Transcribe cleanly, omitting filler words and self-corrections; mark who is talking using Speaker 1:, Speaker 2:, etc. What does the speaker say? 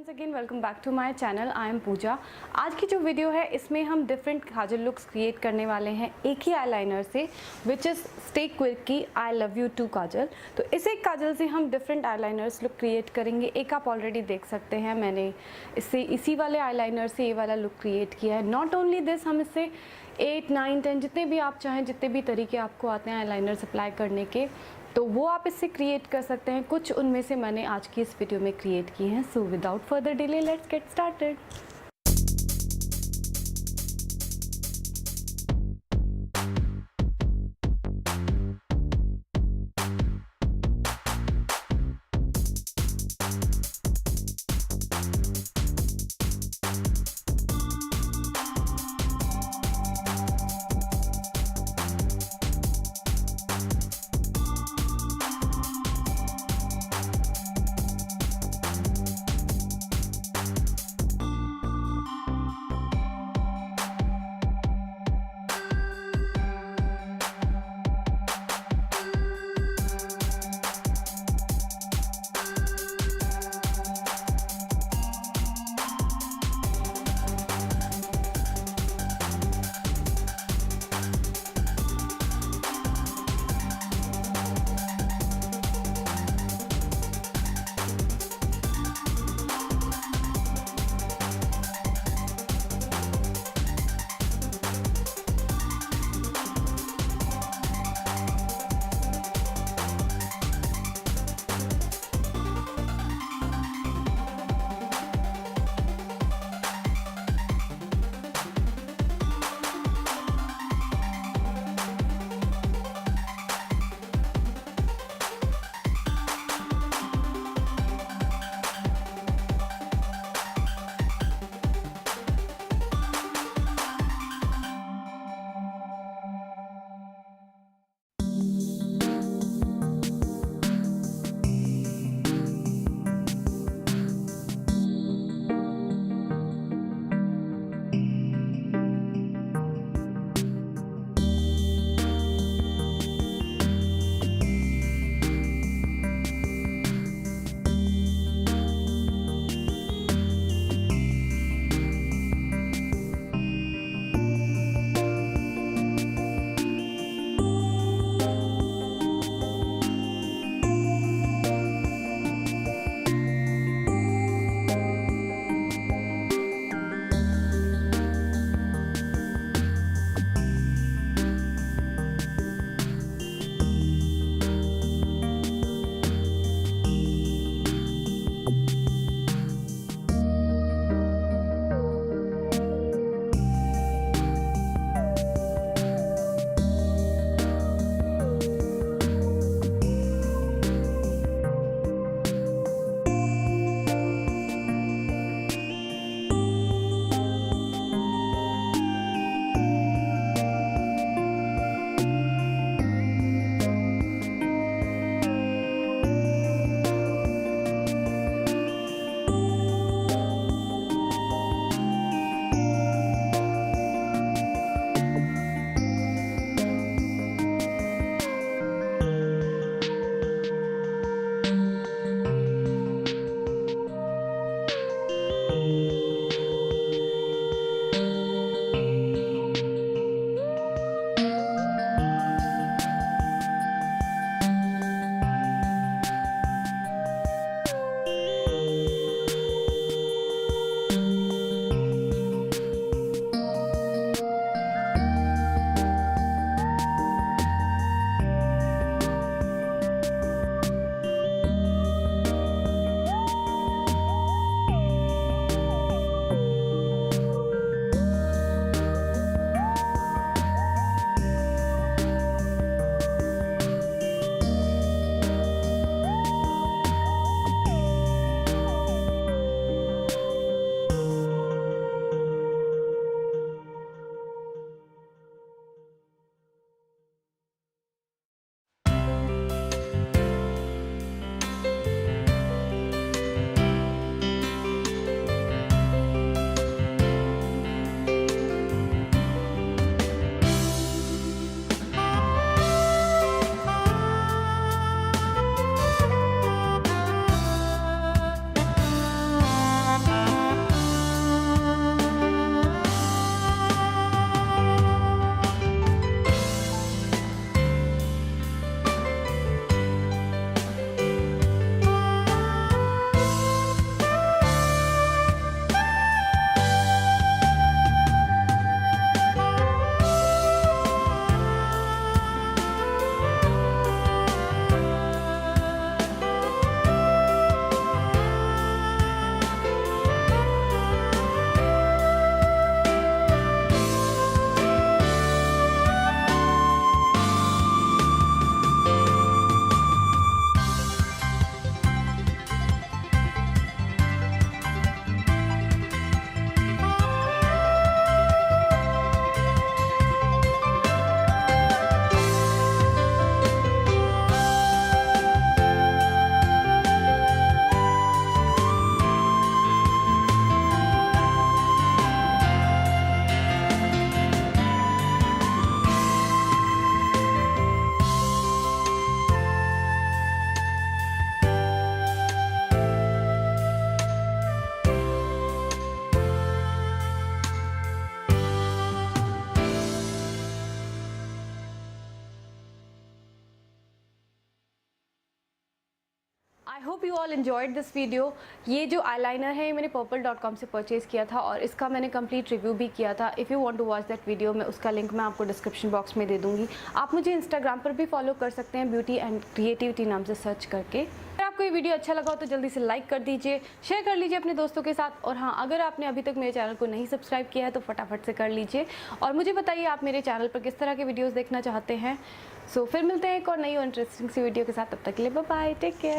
Speaker 1: Once again welcome back to my channel. I am Pooja. आज की जो वीडियो है इसमें हम डिफरेंट काजल लुक्स क्रिएट करने वाले हैं एक ही आईलाइनर से, which is stay quirky I love you to kajal. तो इस एक काजल से हम डिफरेंट आईलाइनर्स लुक क्रिएट करेंगे। एक आप ऑलरेडी देख सकते हैं, मैंने इससे इसी वाले आईलाइनर से ये वाला लुक क्रिएट किया है। नॉट ओनली दिस, हम इससे 8, 9, 10 जितने भी आप चाहें, जितने भी तरीके आपको आते हैं आईलाइनर अप्लाई करने के, तो वो आप इससे क्रिएट कर सकते हैं। कुछ उनमें से मैंने आज की इस वीडियो में क्रिएट किए हैं। So without further delay let's get started. You all enjoyed this video. ये जो आईलाइनर है ये मैंने purple.com से परचेज़ किया था और इसका मैंने कंप्लीट रिव्यू भी किया था। If you want to watch that video, मैं उसका लिंक मैं आपको डिस्क्रिप्शन बॉक्स में दे दूँगी। आप मुझे इंस्टाग्राम पर भी फॉलो कर सकते हैं, ब्यूटी एंड क्रिएटिविटी नाम से सर्च करके। अगर आपको ये वीडियो अच्छा लगा हो तो जल्दी से लाइक कर दीजिए, शेयर कर लीजिए अपने दोस्तों के साथ। और हाँ, अगर आपने अभी तक मेरे चैनल को नहीं सब्सक्राइब किया है तो फटाफट से कर लीजिए और मुझे बताइए आप मेरे चैनल पर किस तरह के वीडियोस देखना चाहते हैं। फिर मिलते हैं एक और नई और इंटरेस्टिंग सी वीडियो के साथ। तब तक के लिए बाय बाय, टेक केयर।